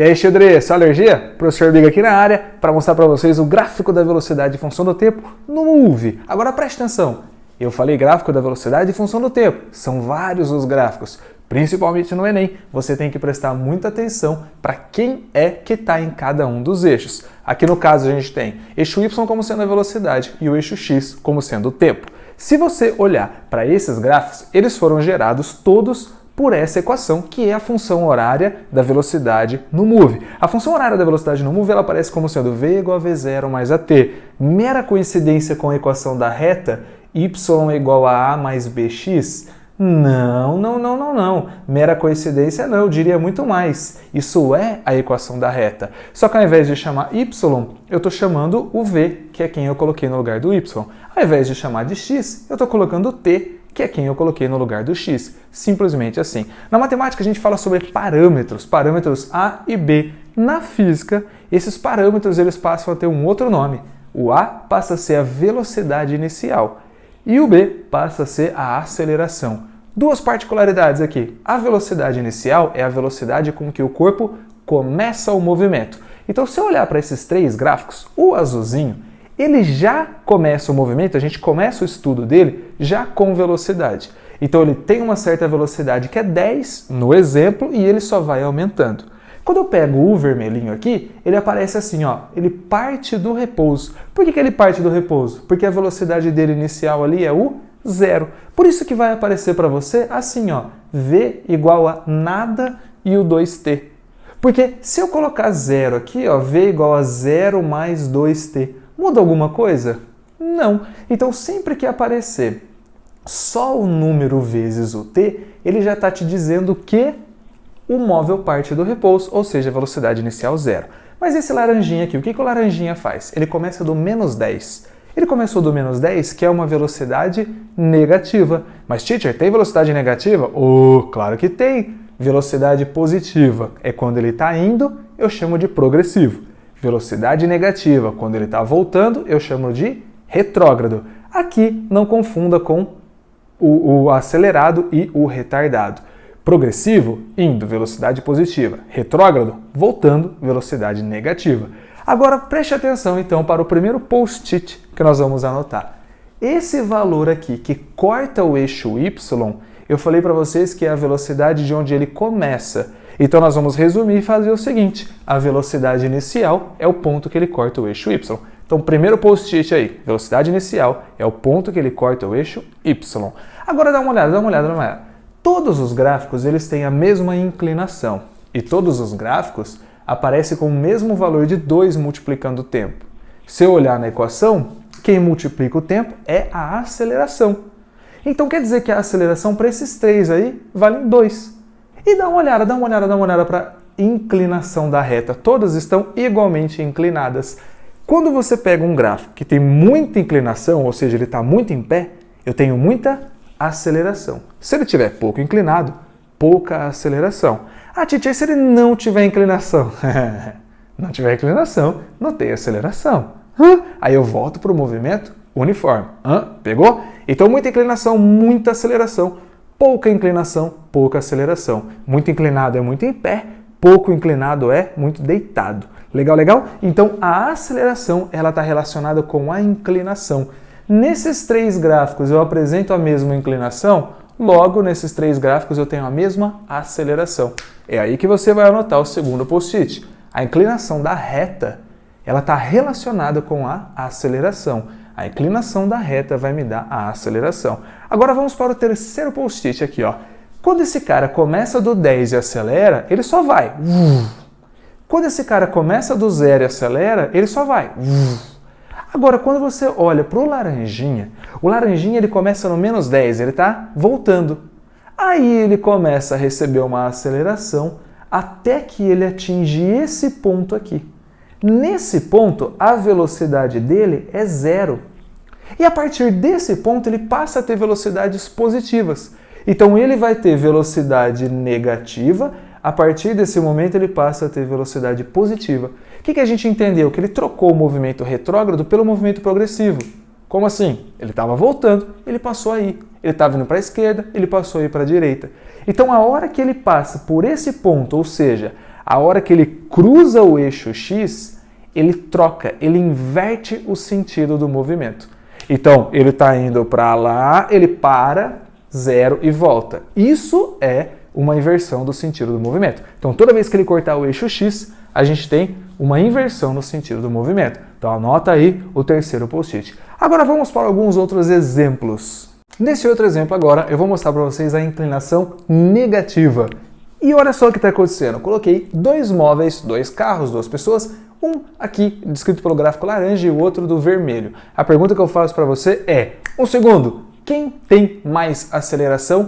E aí, Xadrez, sua alergia? Professor Biga aqui na área para mostrar para vocês o gráfico da velocidade e função do tempo no Move. Agora preste atenção, eu falei gráfico da velocidade e função do tempo, são vários os gráficos, principalmente no Enem. Você tem que prestar muita atenção para quem é que está em cada um dos eixos. Aqui no caso a gente tem eixo Y como sendo a velocidade e o eixo X como sendo o tempo. Se você olhar para esses gráficos, eles foram gerados todos por essa equação, que é a função horária da velocidade no Move. A função horária da velocidade no Move ela aparece como sendo v igual a v0 mais at. Mera coincidência com a equação da reta y igual a mais bx? Não. Mera coincidência não, eu diria muito mais. Isso é a equação da reta. Só que ao invés de chamar y, eu estou chamando o v, que é quem eu coloquei no lugar do y. Ao invés de chamar de x, eu estou colocando t, que é quem eu coloquei no lugar do x. Simplesmente assim. Na matemática a gente fala sobre parâmetros, parâmetros A e B. Na física, esses parâmetros eles passam a ter um outro nome. O A passa a ser a velocidade inicial e o B passa a ser a aceleração. Duas particularidades aqui. A velocidade inicial é a velocidade com que o corpo começa o movimento. Então, se eu olhar para esses três gráficos, o azulzinho, ele já começa o movimento, a gente começa o estudo dele já com velocidade. Então ele tem uma certa velocidade que é 10 no exemplo e ele só vai aumentando. Quando eu pego o vermelhinho aqui, ele aparece assim, ó, ele parte do repouso. Por que ele parte do repouso? Porque a velocidade dele inicial ali é o 0. Por isso que vai aparecer para você assim, ó, v igual a nada e o 2t. Porque se eu colocar 0 aqui, ó, v igual a 0 mais 2t, muda alguma coisa? Não. Então, sempre que aparecer só o número vezes o t, ele já está te dizendo que o móvel parte do repouso, ou seja, a velocidade inicial 0. Mas esse laranjinha aqui, o que o laranjinha faz? Ele começa do menos 10. Ele começou do menos 10, que é uma velocidade negativa. Mas, teacher, tem velocidade negativa? Oh, claro que tem. Velocidade positiva é quando ele está indo, eu chamo de progressivo. Velocidade negativa, quando ele está voltando, eu chamo de retrógrado. Aqui, não confunda com o acelerado e o retardado. Progressivo, indo, velocidade positiva. Retrógrado, voltando, velocidade negativa. Agora, preste atenção, então, para o primeiro post-it que nós vamos anotar. Esse valor aqui, que corta o eixo Y, eu falei para vocês que é a velocidade de onde ele começa. Então, nós vamos resumir e fazer o seguinte. A velocidade inicial é o ponto que ele corta o eixo Y. Então, primeiro post-it aí. Velocidade inicial é o ponto que ele corta o eixo Y. Agora, dá uma olhada. Todos os gráficos, eles têm a mesma inclinação. E todos os gráficos aparecem com o mesmo valor de 2 multiplicando o tempo. Se eu olhar na equação, quem multiplica o tempo é a aceleração. Então, quer dizer que a aceleração para esses três aí vale 2. E dá uma olhada para a inclinação da reta. Todas estão igualmente inclinadas. Quando você pega um gráfico que tem muita inclinação, ou seja, ele está muito em pé, eu tenho muita aceleração. Se ele estiver pouco inclinado, pouca aceleração. Ah, Titi, se ele não tiver inclinação? Não tiver inclinação, não tem aceleração. Aí eu volto para o movimento uniforme. Pegou? Então, muita inclinação, muita aceleração. Pouca inclinação, pouca aceleração. Muito inclinado é muito em pé, pouco inclinado é muito deitado. Legal? Então, a aceleração ela está relacionada com a inclinação. Nesses três gráficos eu apresento a mesma inclinação, logo nesses três gráficos eu tenho a mesma aceleração. É aí que você vai anotar o segundo post-it. A inclinação da reta ela está relacionada com a aceleração. A inclinação da reta vai me dar a aceleração. Agora vamos para o terceiro post-it aqui, ó. Quando esse cara começa do 10 e acelera, ele só vai. Quando esse cara começa do 0 e acelera, ele só vai. Agora, quando você olha para o laranjinha ele começa no menos 10, ele está voltando. Aí ele começa a receber uma aceleração até que ele atinge esse ponto aqui. Nesse ponto, a velocidade dele é 0. E a partir desse ponto, ele passa a ter velocidades positivas. Então, ele vai ter velocidade negativa. A partir desse momento, ele passa a ter velocidade positiva. O que a gente entendeu? Que ele trocou o movimento retrógrado pelo movimento progressivo. Como assim? Ele estava voltando, ele passou a ir. Ele estava indo para a esquerda, ele passou a ir para a direita. Então, a hora que ele passa por esse ponto, ou seja, A hora que ele cruza o eixo X, ele troca, ele inverte o sentido do movimento. Então, ele está indo para lá, ele para, zero e volta. Isso é uma inversão do sentido do movimento. Então, toda vez que ele cortar o eixo X, a gente tem uma inversão no sentido do movimento. Então, anota aí o terceiro post-it. Agora, vamos para alguns outros exemplos. Nesse outro exemplo agora, eu vou mostrar para vocês a inclinação negativa. E olha só o que está acontecendo. Eu coloquei dois móveis, dois carros, duas pessoas, um aqui descrito pelo gráfico laranja e o outro do vermelho. A pergunta que eu faço para você é, um segundo, quem tem mais aceleração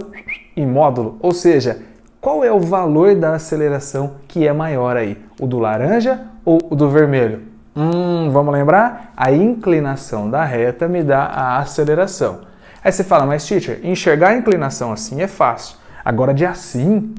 em módulo? Ou seja, qual é o valor da aceleração que é maior aí? O do laranja ou o do vermelho? Vamos lembrar? A inclinação da reta me dá a aceleração. Aí você fala, mas teacher, enxergar a inclinação assim é fácil. Agora de assim?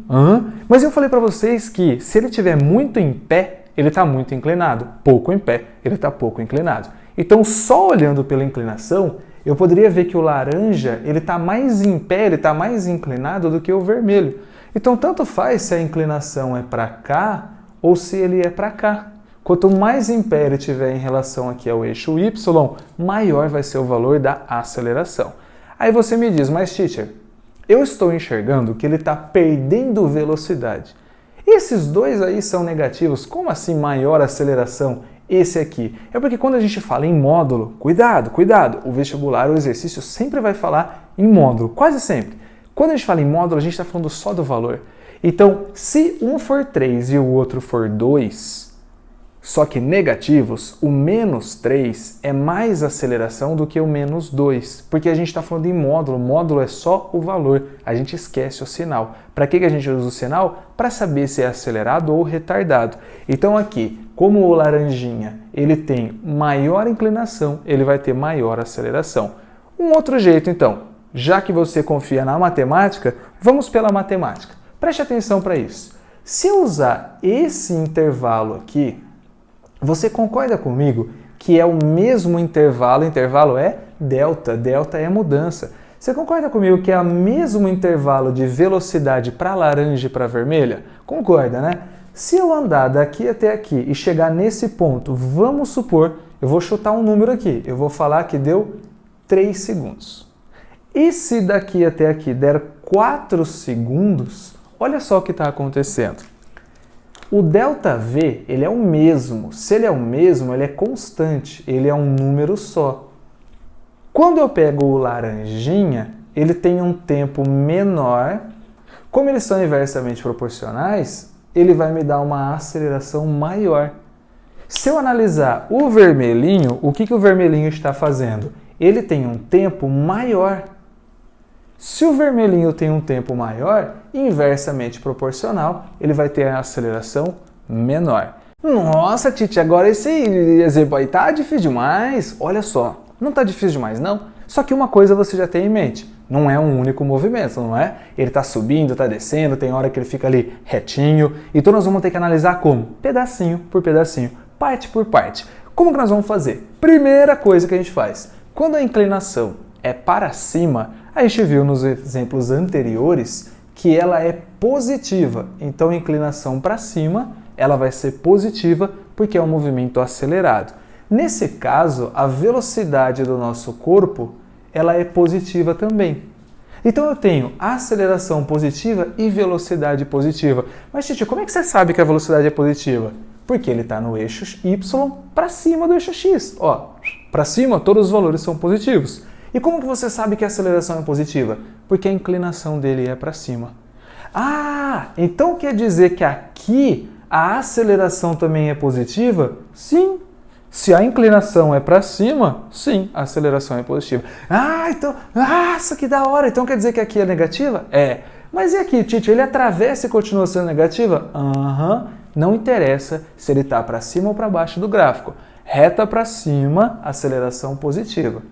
Mas eu falei para vocês que se ele estiver muito em pé, ele está muito inclinado. Pouco em pé, ele está pouco inclinado. Então, só olhando pela inclinação, eu poderia ver que o laranja ele está mais em pé, ele está mais inclinado do que o vermelho. Então, tanto faz se a inclinação é para cá ou se ele é para cá. Quanto mais em pé ele estiver em relação aqui ao eixo Y, maior vai ser o valor da aceleração. Aí você me diz, mas teacher, eu estou enxergando que ele está perdendo velocidade. Esses dois aí são negativos, como assim maior aceleração? Esse aqui. É porque quando a gente fala em módulo, cuidado, o vestibular, o exercício sempre vai falar em módulo, quase sempre. Quando a gente fala em módulo, a gente está falando só do valor. Então, se um for 3 e o outro for 2, só que negativos, o menos 3 é mais aceleração do que o menos 2, porque a gente está falando em módulo, módulo é só o valor, a gente esquece o sinal. Para que a gente usa o sinal? Para saber se é acelerado ou retardado. Então aqui, como o laranjinha ele tem maior inclinação, ele vai ter maior aceleração. Um outro jeito então, já que você confia na matemática, vamos pela matemática. Preste atenção para isso. Se eu usar esse intervalo aqui, você concorda comigo que é o mesmo intervalo, intervalo é delta, delta é mudança. Você concorda comigo que é o mesmo intervalo de velocidade para laranja e para vermelha? Concorda, né? Se eu andar daqui até aqui e chegar nesse ponto, vamos supor, eu vou chutar um número aqui, eu vou falar que deu 3 segundos. E se daqui até aqui der 4 segundos, olha só o que está acontecendo. O ΔV, ele é o mesmo. Se ele é o mesmo, ele é constante. Ele é um número só. Quando eu pego o laranjinha, ele tem um tempo menor. Como eles são inversamente proporcionais, ele vai me dar uma aceleração maior. Se eu analisar o vermelhinho, o que o vermelhinho está fazendo? Ele tem um tempo maior. Se o vermelhinho tem um tempo maior, inversamente proporcional, ele vai ter a aceleração menor. Nossa, Titi, agora esse exemplo aí tá difícil demais. Olha só, não tá difícil demais não. Só que uma coisa você já tem em mente, não é um único movimento, não é? Ele tá subindo, tá descendo, tem hora que ele fica ali retinho. Então nós vamos ter que analisar como? Pedacinho por pedacinho, parte por parte. Como que nós vamos fazer? Primeira coisa que a gente faz, quando a inclinação é para cima, a gente viu nos exemplos anteriores que ela é positiva. Então, a inclinação para cima, ela vai ser positiva porque é um movimento acelerado. Nesse caso, a velocidade do nosso corpo, ela é positiva também. Então, eu tenho aceleração positiva e velocidade positiva. Mas, Titi, como é que você sabe que a velocidade é positiva? Porque ele está no eixo Y para cima do eixo X. Ó, para cima, todos os valores são positivos. E como que você sabe que a aceleração é positiva? Porque a inclinação dele é para cima. Ah, então quer dizer que aqui a aceleração também é positiva? Sim. Se a inclinação é para cima, sim, a aceleração é positiva. Ah, então, nossa, que da hora. Então quer dizer que aqui é negativa? É. Mas e aqui, Titi, ele atravessa e continua sendo negativa? Não interessa se ele está para cima ou para baixo do gráfico. Reta para cima, aceleração positiva.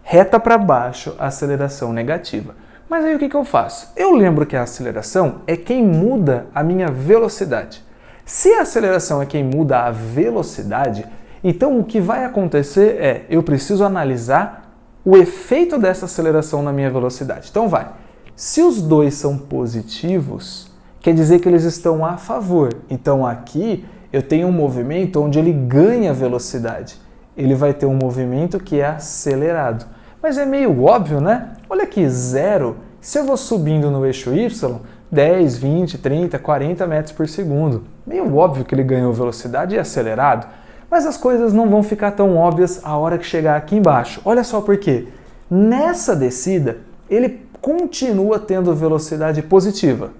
Reta para baixo, aceleração negativa. Mas aí o que eu faço? Eu lembro que a aceleração é quem muda a minha velocidade. Se a aceleração é quem muda a velocidade, então o que vai acontecer é, eu preciso analisar o efeito dessa aceleração na minha velocidade. Então vai, se os dois são positivos, quer dizer que eles estão a favor. Então aqui eu tenho um movimento onde ele ganha velocidade. Ele vai ter um movimento que é acelerado. Mas é meio óbvio, né? Olha aqui, 0. Se eu vou subindo no eixo y, 10, 20, 30, 40 metros por segundo. Meio óbvio que ele ganhou velocidade e é acelerado. Mas as coisas não vão ficar tão óbvias a hora que chegar aqui embaixo. Olha só por quê. Nessa descida, ele continua tendo velocidade positiva.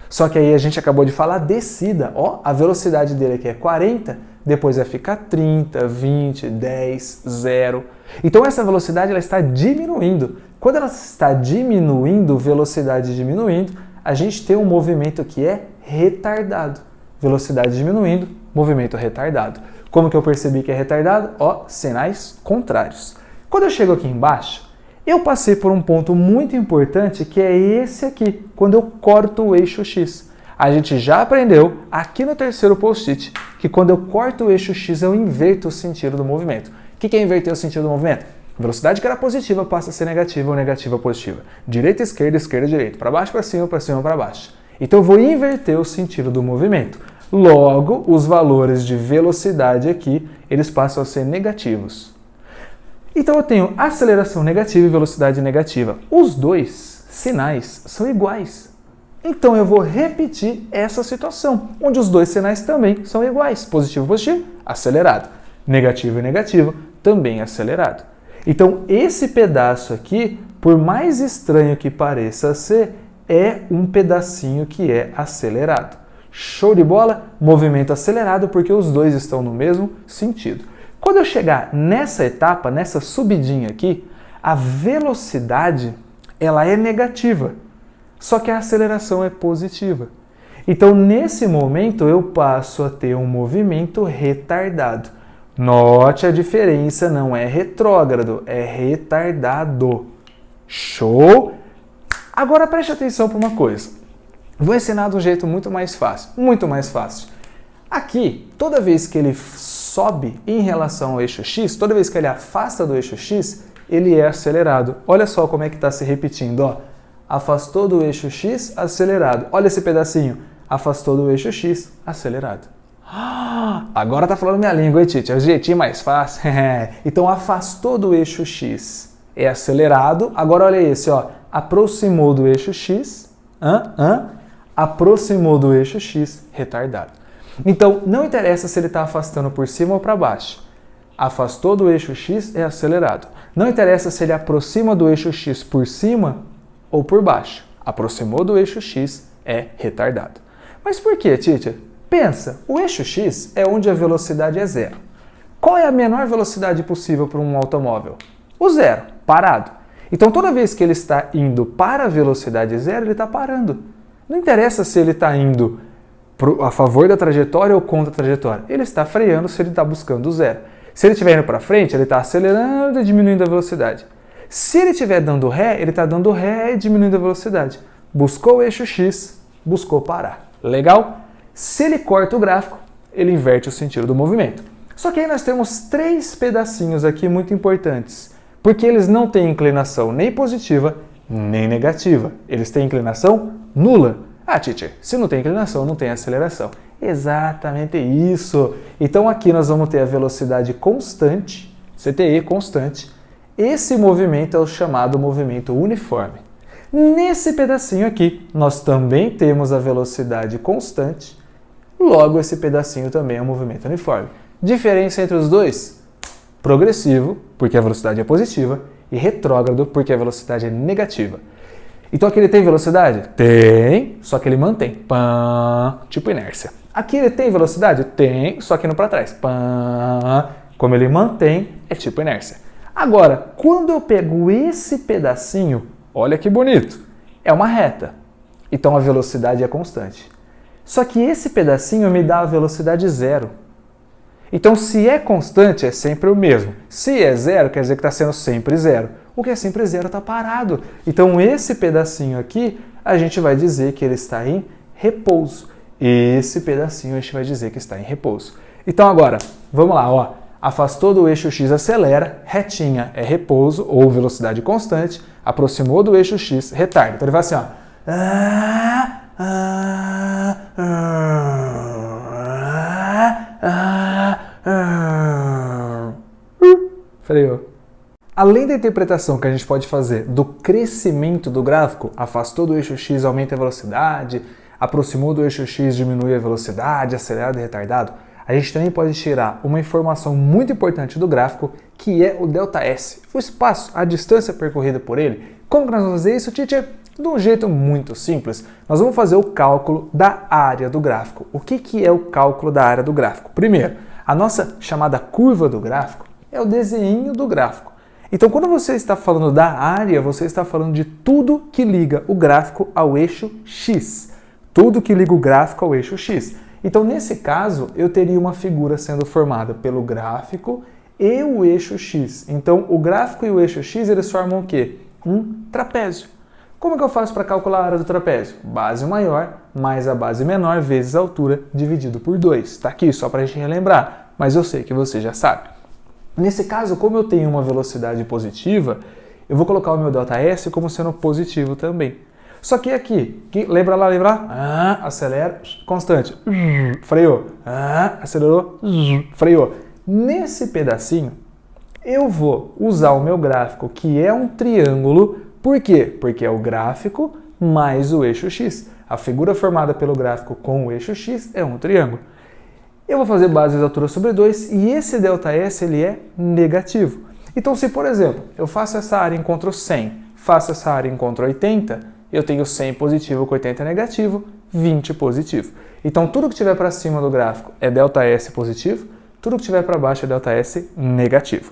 Só que aí a gente acabou de falar descida. Ó, a velocidade dele aqui é 40, depois vai ficar 30, 20, 10, 0. Então essa velocidade ela está diminuindo. Quando ela está diminuindo, velocidade diminuindo, a gente tem um movimento que é retardado. Velocidade diminuindo, movimento retardado. Como que eu percebi que é retardado? Ó, sinais contrários. Quando eu chego aqui embaixo, eu passei por um ponto muito importante que é esse aqui, quando eu corto o eixo X. A gente já aprendeu aqui no terceiro post-it que quando eu corto o eixo X eu inverto o sentido do movimento. O que é inverter o sentido do movimento? Velocidade que era positiva passa a ser negativa ou negativa positiva. Direita, esquerda, direita. Para baixo, para cima, para baixo. Então eu vou inverter o sentido do movimento. Logo, os valores de velocidade aqui, eles passam a ser negativos. Então eu tenho aceleração negativa e velocidade negativa. Os dois sinais são iguais. Então eu vou repetir essa situação, onde os dois sinais também são iguais. Positivo e positivo, acelerado. Negativo e negativo, também acelerado. Então esse pedaço aqui, por mais estranho que pareça ser, é um pedacinho que é acelerado. Show de bola? Movimento acelerado porque os dois estão no mesmo sentido. Quando eu chegar nessa etapa, nessa subidinha aqui, a velocidade ela é negativa, só que a aceleração é positiva. Então, nesse momento, eu passo a ter um movimento retardado. Note a diferença, não é retrógrado, é retardado. Show? Agora preste atenção para uma coisa. Vou ensinar de um jeito muito mais fácil, muito mais fácil. Aqui, toda vez que ele sobe em relação ao eixo X, toda vez que ele afasta do eixo X, ele é acelerado. Olha só como é que está se repetindo, ó. Afastou do eixo X, acelerado. Olha esse pedacinho. Afastou do eixo X, acelerado. Agora tá falando minha língua, hein, Tite? É o jeitinho mais fácil. Então, afastou do eixo X, é acelerado. Agora olha esse, ó. Aproximou do eixo X, aproximou do eixo X, retardado. Então, não interessa se ele está afastando por cima ou para baixo. Afastou do eixo X, é acelerado. Não interessa se ele aproxima do eixo X por cima ou por baixo. Aproximou do eixo X, é retardado. Mas por quê, Tite? Pensa, o eixo X é onde a velocidade é zero. Qual é a menor velocidade possível para um automóvel? O zero, parado. Então, toda vez que ele está indo para a velocidade zero, ele está parando. Não interessa se ele está indo a favor da trajetória ou contra a trajetória. Ele está freando se ele está buscando o zero. Se ele estiver indo para frente, ele está acelerando e diminuindo a velocidade. Se ele estiver dando ré, ele está dando ré e diminuindo a velocidade. Buscou o eixo X, buscou parar. Legal? Se ele corta o gráfico, ele inverte o sentido do movimento. Só que aí nós temos 3 pedacinhos aqui muito importantes, porque eles não têm inclinação nem positiva, nem negativa. Eles têm inclinação nula. Ah, teacher, se não tem inclinação, não tem aceleração. Exatamente isso. Então aqui nós vamos ter a velocidade constante, CTE constante. Esse movimento é o chamado movimento uniforme. Nesse pedacinho aqui, nós também temos a velocidade constante. Logo, esse pedacinho também é um movimento uniforme. Diferença entre os dois? Progressivo, porque a velocidade é positiva, e retrógrado, porque a velocidade é negativa. Então aqui ele tem velocidade? Tem, só que ele mantém. Pã, tipo inércia. Aqui ele tem velocidade? Tem, só que indo para trás. Pã, como ele mantém, é tipo inércia. Agora, quando eu pego esse pedacinho, olha que bonito, é uma reta. Então a velocidade é constante. Só que esse pedacinho me dá a velocidade zero. Então se é constante, é sempre o mesmo. Se é zero, quer dizer que está sendo sempre zero. O que é sempre zero está parado. Então esse pedacinho aqui, a gente vai dizer que ele está em repouso. Esse pedacinho a gente vai dizer que está em repouso. Então agora, vamos lá, ó. Afastou do eixo X, acelera, retinha é repouso ou velocidade constante, aproximou do eixo X, retarda. Então ele vai assim, ó. Freou. Além da interpretação que a gente pode fazer do crescimento do gráfico, afastou do eixo X, aumenta a velocidade, aproximou do eixo X, diminui a velocidade, acelerado e retardado, a gente também pode tirar uma informação muito importante do gráfico, que é o ΔS, o espaço, a distância percorrida por ele. Como que nós vamos fazer isso, teacher? De um jeito muito simples. Nós vamos fazer o cálculo da área do gráfico. O que é o cálculo da área do gráfico? Primeiro, a nossa chamada curva do gráfico é o desenho do gráfico. Então, quando você está falando da área, você está falando de tudo que liga o gráfico ao eixo X. Tudo que liga o gráfico ao eixo X. Então, nesse caso, eu teria uma figura sendo formada pelo gráfico e o eixo X. Então, o gráfico e o eixo X, eles formam o quê? Um trapézio. Como que eu faço para calcular a área do trapézio? Base maior mais a base menor vezes a altura dividido por 2. Está aqui só para a gente relembrar, mas eu sei que você já sabe. Nesse caso, como eu tenho uma velocidade positiva, eu vou colocar o meu ΔS como sendo positivo também. Só que aqui, lembra lá? Acelera, constante, freou, acelerou, freou. Nesse pedacinho, eu vou usar o meu gráfico, que é um triângulo. Por quê? Porque é o gráfico mais o eixo X. A figura formada pelo gráfico com o eixo X é um triângulo. Eu vou fazer base de altura sobre 2 e esse ΔS ele é negativo. Então, se por exemplo, eu faço essa área e encontro 100, faço essa área e encontro 80, eu tenho 100 positivo com 80 negativo, 20 positivo. Então, tudo que tiver para cima do gráfico é ΔS positivo, tudo que tiver para baixo é ΔS negativo.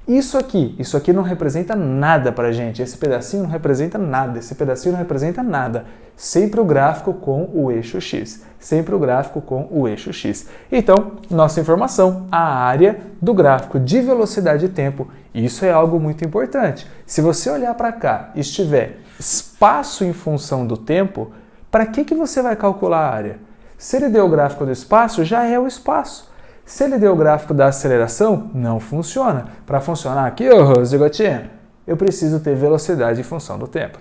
Isso aqui não representa nada para a gente, esse pedacinho não representa nada, esse pedacinho não representa nada. Sempre o gráfico com o eixo X, sempre o gráfico com o eixo X. Então, nossa informação, a área do gráfico de velocidade e tempo, isso é algo muito importante. Se você olhar para cá e estiver espaço em função do tempo, para que você vai calcular a área? Se ele deu o gráfico do espaço, já é o espaço. Se ele deu o gráfico da aceleração, não funciona. Para funcionar aqui, zigotinha, eu preciso ter velocidade em função do tempo.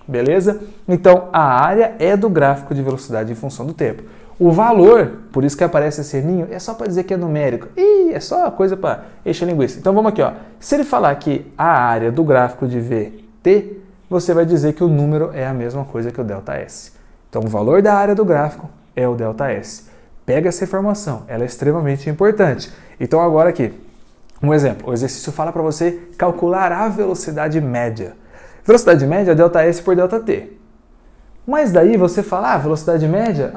Beleza? Então, a área é do gráfico de velocidade em função do tempo. O valor, por isso que aparece esse erninho, é só para dizer que é numérico. Ih, é só coisa para encher linguiça. Então, vamos aqui. Ó. Se ele falar que a área do gráfico de VT, você vai dizer que o número é a mesma coisa que o ΔS. Então, o valor da área do gráfico é o ΔS. Pega essa informação, ela é extremamente importante. Então agora aqui, um exemplo. O exercício fala para você calcular a velocidade média. Velocidade média é ΔS por ΔT. Mas daí você fala, velocidade média,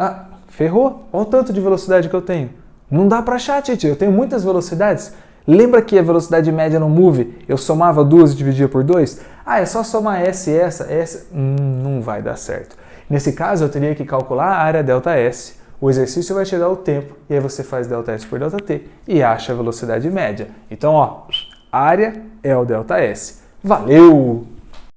ferrou. Olha o tanto de velocidade que eu tenho. Não dá para achar, tio, eu tenho muitas velocidades. Lembra que a velocidade média no Move, eu somava duas e dividia por 2? É só somar essa e essa. Não vai dar certo. Nesse caso, eu teria que calcular a área ΔS. O exercício vai te dar o tempo, e aí você faz ΔS por ΔT e acha a velocidade média. Então, área é o ΔS. Valeu!